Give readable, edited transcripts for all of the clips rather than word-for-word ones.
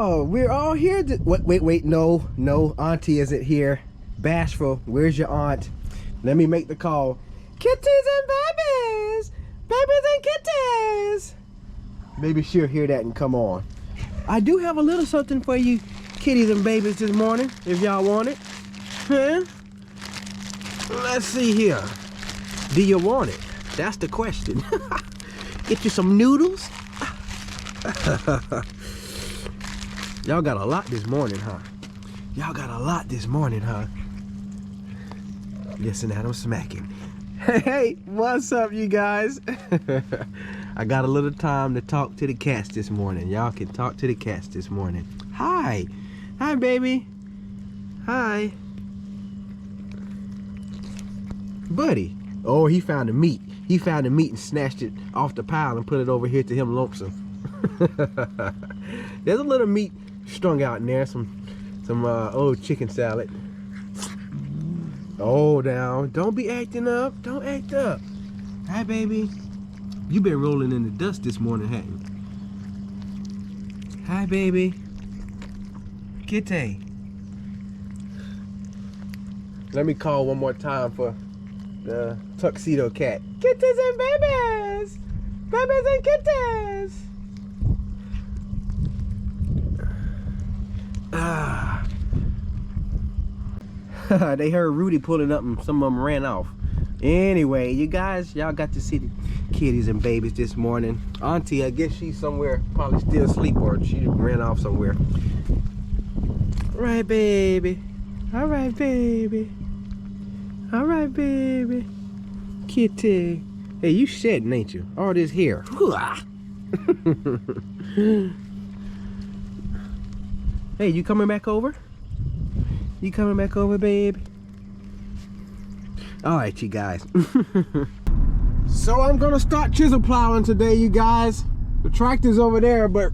Oh, we're all here. Wait, no, Auntie isn't here. Bashful, where's your aunt? Let me make the call. Kitties and babies! Babies and kitties! Maybe she'll hear that and come on. I do have a little something for you kitties and babies this morning, if y'all want it. Huh? Let's see here. Do you want it? That's the question. Get you some noodles. Y'all got a lot this morning, huh? Y'all got a lot this morning, huh? Listen at them smacking. Hey, what's up, you guys? I got a little time to talk to the cats this morning. Y'all can talk to the cats this morning. Hi. Hi, baby. Hi. Buddy. Oh, he found the meat. He found the meat and snatched it off the pile and put it over here to him lonesome. There's a little meat strung out in there. Some old chicken salad. Oh, down. Don't be acting up. Don't act up. Hi, baby. You been rolling in the dust this morning, haven't you? Hi, baby. Kitty. Let me call one more time for the tuxedo cat. Kitties and babies! Babies and kitties! They heard Rudy pulling up and some of them ran off. Anyway, you guys, y'all got to see the kitties and babies this morning. Auntie, I guess she's somewhere, probably still asleep, or she ran off somewhere. All right, baby. All right, baby. All right, baby. Kitty. Hey, you shedding, ain't you? All this hair. Hey, you coming back over? You coming back over, babe? All right, you guys. So I'm gonna start chisel plowing today, you guys. The tractor's over there, but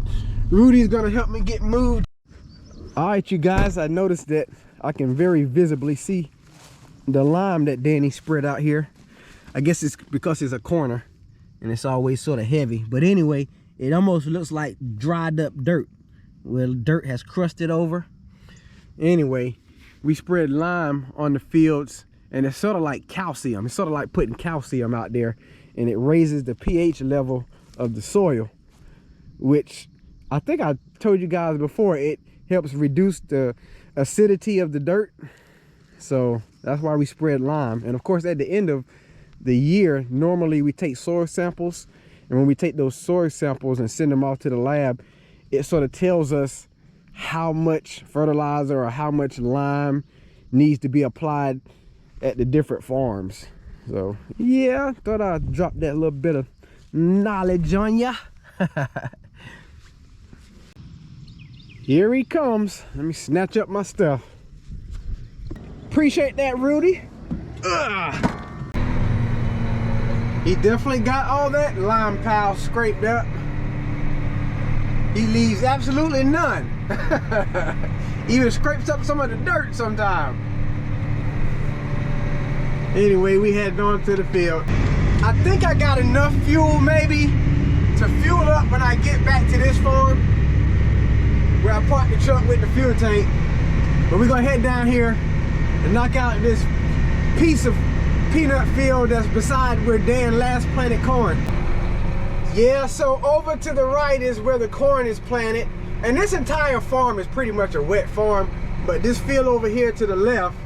Rudy's gonna help me get moved. All right, you guys, I noticed that I can very visibly see the lime that Danny spread out here. I guess it's because it's a corner and it's always sort of heavy. But anyway, it almost looks like dried up dirt. Well, dirt has crusted over. Anyway, we spread lime on the fields, and it's sort of like calcium. It's sort of like putting calcium out there, and it raises the pH level of the soil, which I think I told you guys before, it helps reduce the acidity of the dirt. So that's why we spread lime. And of course, at the end of the year, normally we take soil samples, and when we take those soil samples and send them off to the lab, it sort of tells us how much fertilizer or how much lime needs to be applied at the different farms. So yeah, thought I'd drop that little bit of knowledge on ya. Here he comes. Let me snatch up my stuff. Appreciate that, Rudy. Ugh. He definitely got all that lime pile scraped up. He leaves absolutely none. Even scrapes up some of the dirt sometime. Anyway, we head on to the field. I think I got enough fuel maybe to fuel up when I get back to this farm where I parked the truck with the fuel tank. But we're gonna head down here and knock out this piece of peanut field that's beside where Dan last planted corn. Yeah, so over to the right is where the corn is planted. And this entire farm is pretty much a wet farm, but this field over here to the left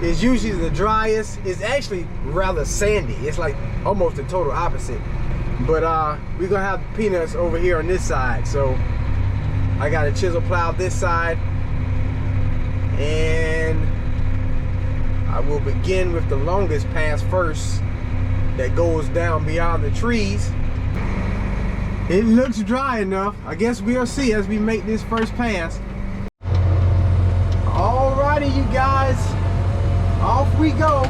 is usually the driest. It's actually rather sandy. It's like almost the total opposite. But we're gonna have peanuts over here on this side. So I got a chisel plow this side, and I will begin with the longest pass first that goes down beyond the trees. It looks dry enough. I guess we'll see as we make this first pass. Alrighty, you guys, off we go.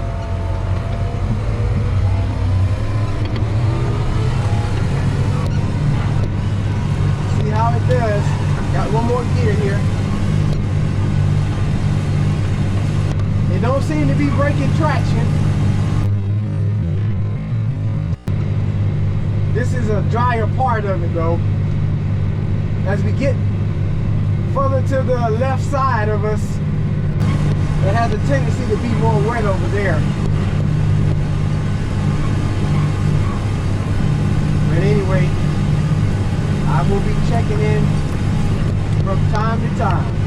See how it does. Got one more gear here. It don't seem to be breaking traction. This is a drier part of it though. As we get further to the left side of us, it has a tendency to be more wet over there. But anyway, I will be checking in from time to time.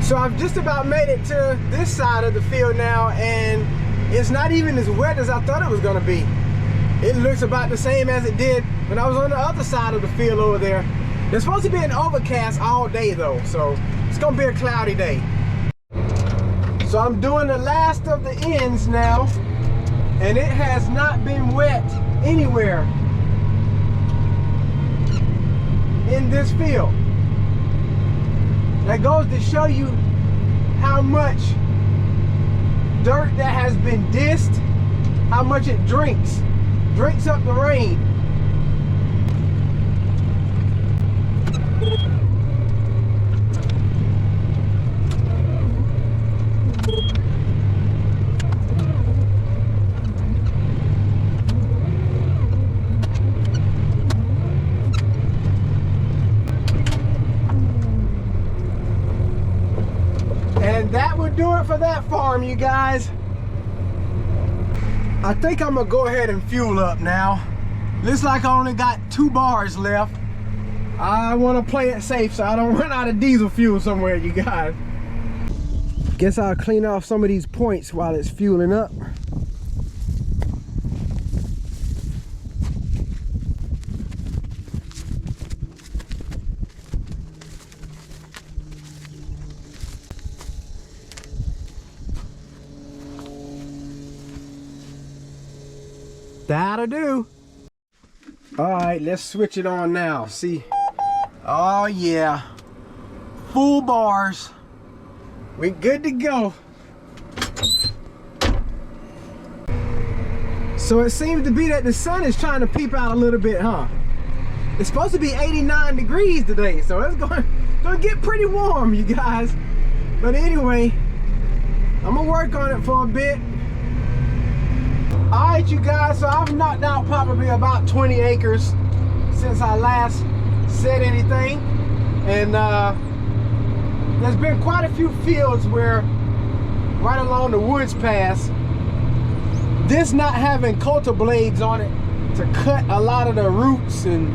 So I've just about made it to this side of the field now, and it's not even as wet as I thought it was gonna be. It looks about the same as it did when I was on the other side of the field over there. It's supposed to be an overcast all day though, so it's gonna be a cloudy day. So I'm doing the last of the ends now, and it has not been wet anywhere in this field. That goes to show you how much dirt that has been disced, how much it drinks up the rain. That would do it for that farm, you guys. I think I'm gonna go ahead and fuel up now. Looks like I only got 2 bars left. I want to play it safe so I don't run out of diesel fuel somewhere, you guys. Guess I'll clean off some of these points while it's fueling up. That'll do. All right, let's switch it on now. See, oh yeah, full bars. We good to go. So it seems to be that the sun is trying to peep out a little bit, huh? It's supposed to be 89 degrees today, so it's gonna get pretty warm, you guys. But anyway, I'm gonna work on it for a bit. All right, you guys, so I've knocked out probably about 20 acres since I last said anything. And there's been quite a few fields where, right along the woods pass, this not having coulter blades on it to cut a lot of the roots and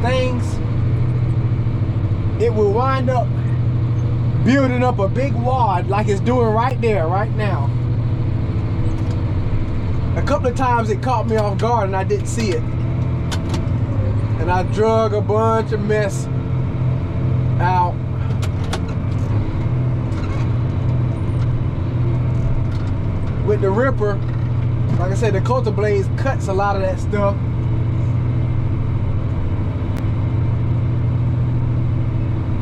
things, it will wind up building up a big wad like it's doing right there, right now. A couple of times it caught me off guard and I didn't see it. And I drug a bunch of mess out. With the ripper, like I said, the coulter blades cuts a lot of that stuff.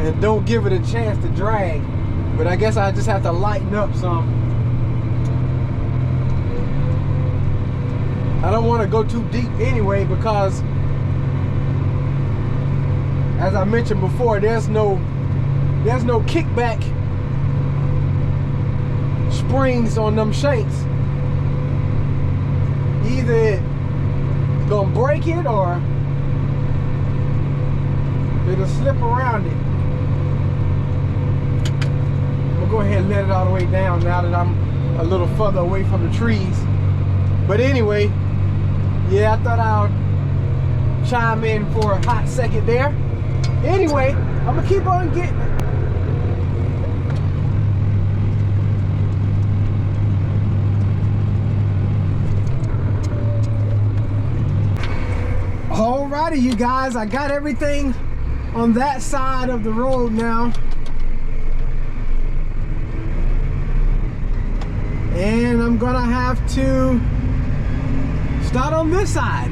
And don't give it a chance to drag. But I guess I just have to lighten up some. I don't want to go too deep anyway because, as I mentioned before, there's no kickback springs on them shanks. Either it's gonna break it or it'll slip around it. We'll go ahead and let it all the way down now that I'm a little further away from the trees. But anyway, yeah, I thought I'd chime in for a hot second there. Anyway, I'm gonna keep on getting it. Alrighty, you guys, I got everything on that side of the road now. And I'm gonna have to start on this side.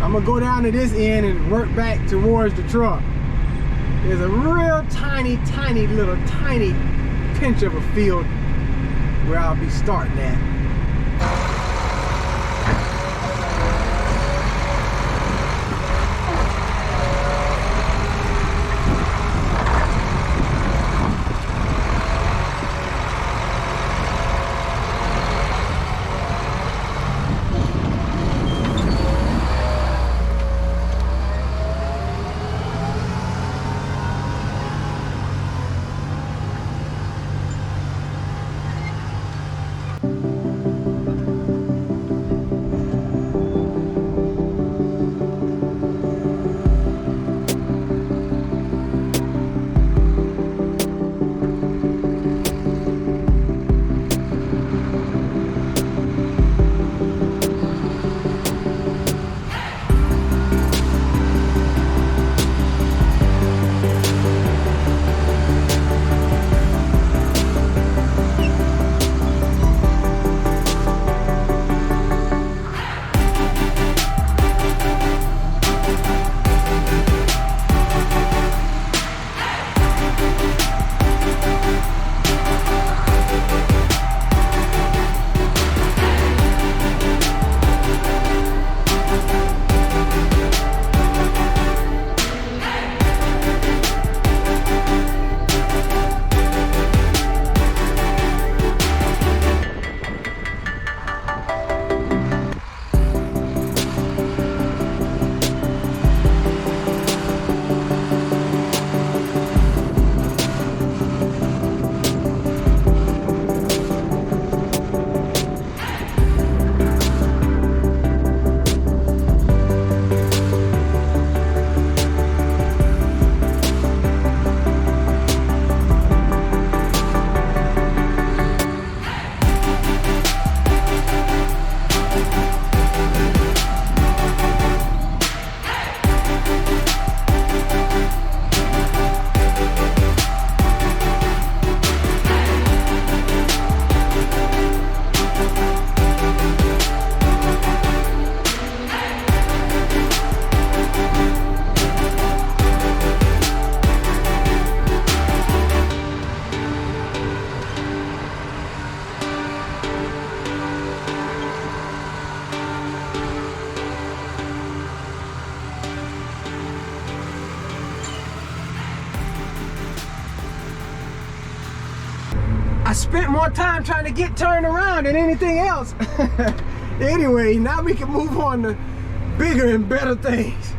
I'm gonna go down to this end and work back towards the truck. There's a real tiny little pinch of a field where I'll be starting at. I spent more time trying to get turned around than anything else. Anyway, now we can move on to bigger and better things.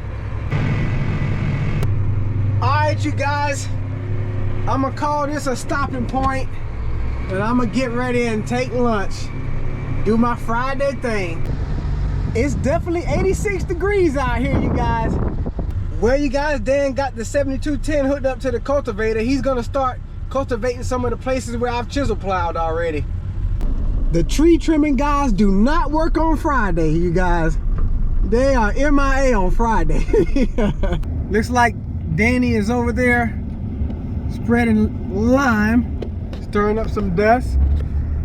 All right, you guys, I'm gonna call this a stopping point, and I'm gonna get ready and take lunch, do my Friday thing. It's definitely 86 degrees out here, you guys. Well, you guys, Dan got the 7210 hooked up to the cultivator. He's gonna start cultivating some of the places where I've chisel plowed already. The tree trimming guys do not work on Friday, you guys. They are MIA on Friday. Looks like Danny is over there spreading lime, stirring up some dust.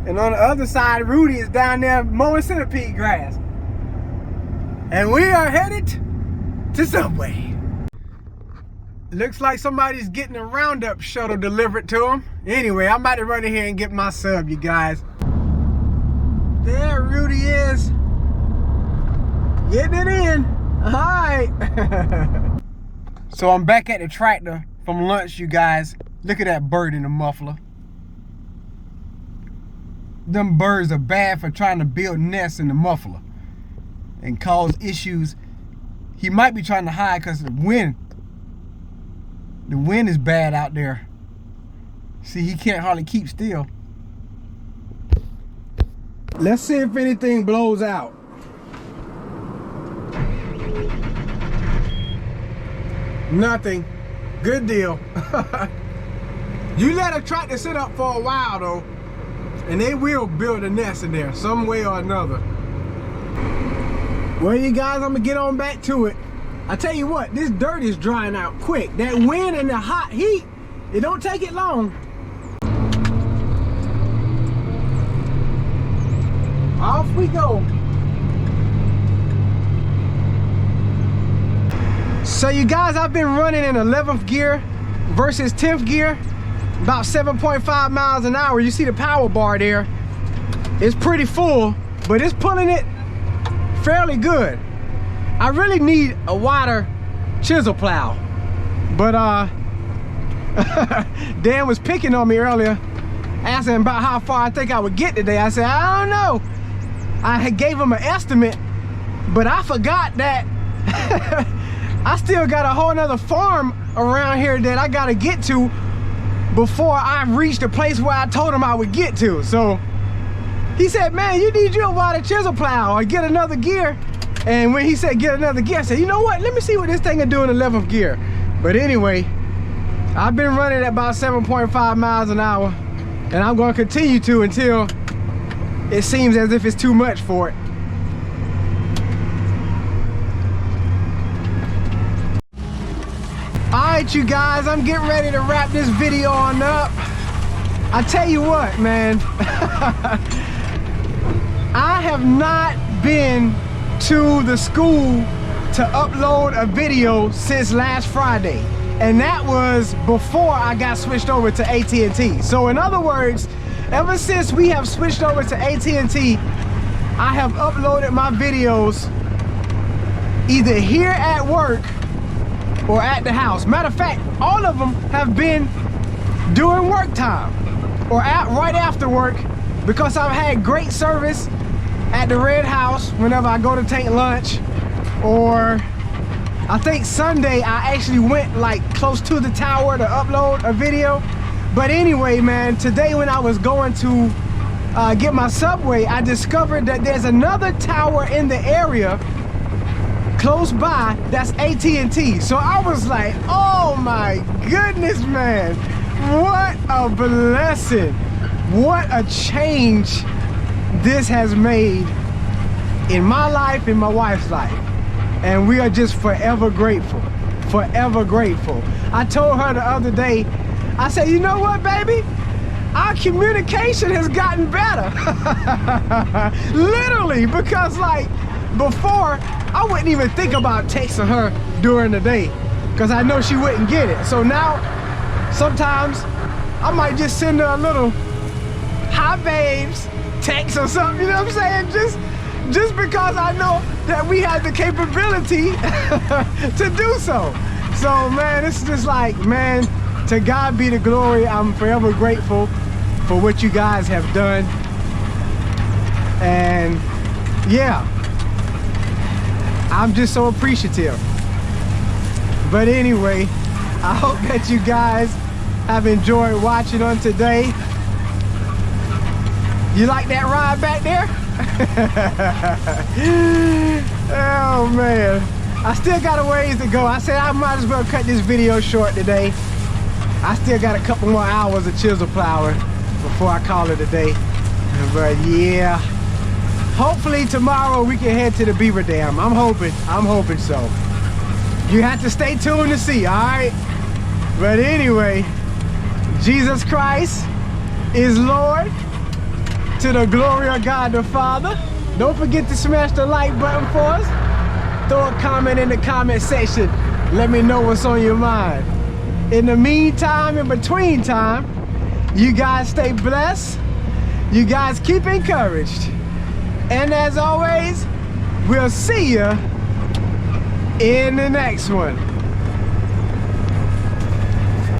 And on the other side, Rudy is down there mowing centipede grass. And we are headed to Subway. Looks like somebody's getting a Roundup shuttle delivered to them. Anyway, I'm about to run in here and get my sub, you guys. There Rudy is. Getting it in. All right. So I'm back at the tractor from lunch, you guys. Look at that bird in the muffler. Them birds are bad for trying to build nests in the muffler and cause issues. He might be trying to hide because of the wind. The wind is bad out there. See, he can't hardly keep still. Let's see if anything blows out. Nothing. Good deal. You let a tractor sit up for a while though, and they will build a nest in there some way or another. Well, you guys, I'm gonna get on back to it. I tell you what, this dirt is drying out quick. That wind and the hot heat, it don't take it long. Off we go. So you guys, I've been running in 11th gear versus 10th gear, about 7.5 miles an hour. You see the power bar there. It's pretty full, but it's pulling it fairly good. I really need a wider chisel plow. But Dan was picking on me earlier, asking about how far I think I would get today. I said, I don't know. I had gave him an estimate, but I forgot that I still got a whole nother farm around here that I gotta get to before I reach the place where I told him I would get to. So he said, man, you need your wider chisel plow or get another gear. And when he said get another gear, I said, you know what? Let me see what this thing will do in 11th gear. But anyway, I've been running at about 7.5 miles an hour, and I'm gonna continue to until it seems as if it's too much for it. Alright you guys, I'm getting ready to wrap this video on up. I tell you what, man, I have not been to the school to upload a video since last Friday, and that was before I got switched over to AT&T. So in other words, ever since we have switched over to AT&T, I have uploaded my videos either here at work or at the house. Matter of fact, all of them have been during work time or right after work, because I've had great service at the Red House whenever I go to take lunch. Or I think Sunday I actually went like close to the tower to upload a video. But anyway, man, today when I was going to get my Subway, I discovered that there's another tower in the area close by that's AT&T. So I was like, oh my goodness, man, what a blessing, what a change this has made in my life, in my wife's life. And we are just forever grateful, forever grateful. I told her the other day, I said, you know what, baby? Our communication has gotten better. Literally, because like before, I wouldn't even think about texting her during the day because I know she wouldn't get it. So now, sometimes I might just send her a little hi babes text or something, you know what I'm saying? Just because I know that we have the capability to do so. So man, it's just like, man, to God be the glory. I'm forever grateful for what you guys have done. And yeah, I'm just so appreciative. But anyway, I hope that you guys have enjoyed watching on today. You like that ride back there? Oh man, I still got a ways to go. I said I might as well cut this video short today. I still got a couple more hours of chisel plowing before I call it a day. But yeah, hopefully tomorrow we can head to the beaver dam. I'm hoping so. You have to stay tuned to see, all right? But anyway, Jesus Christ is Lord, to the glory of God the Father. Don't forget to smash the like button for us. Throw a comment in the comment section. Let me know what's on your mind. In the meantime, in between time, you guys stay blessed. You guys keep encouraged. And as always, we'll see you in the next one.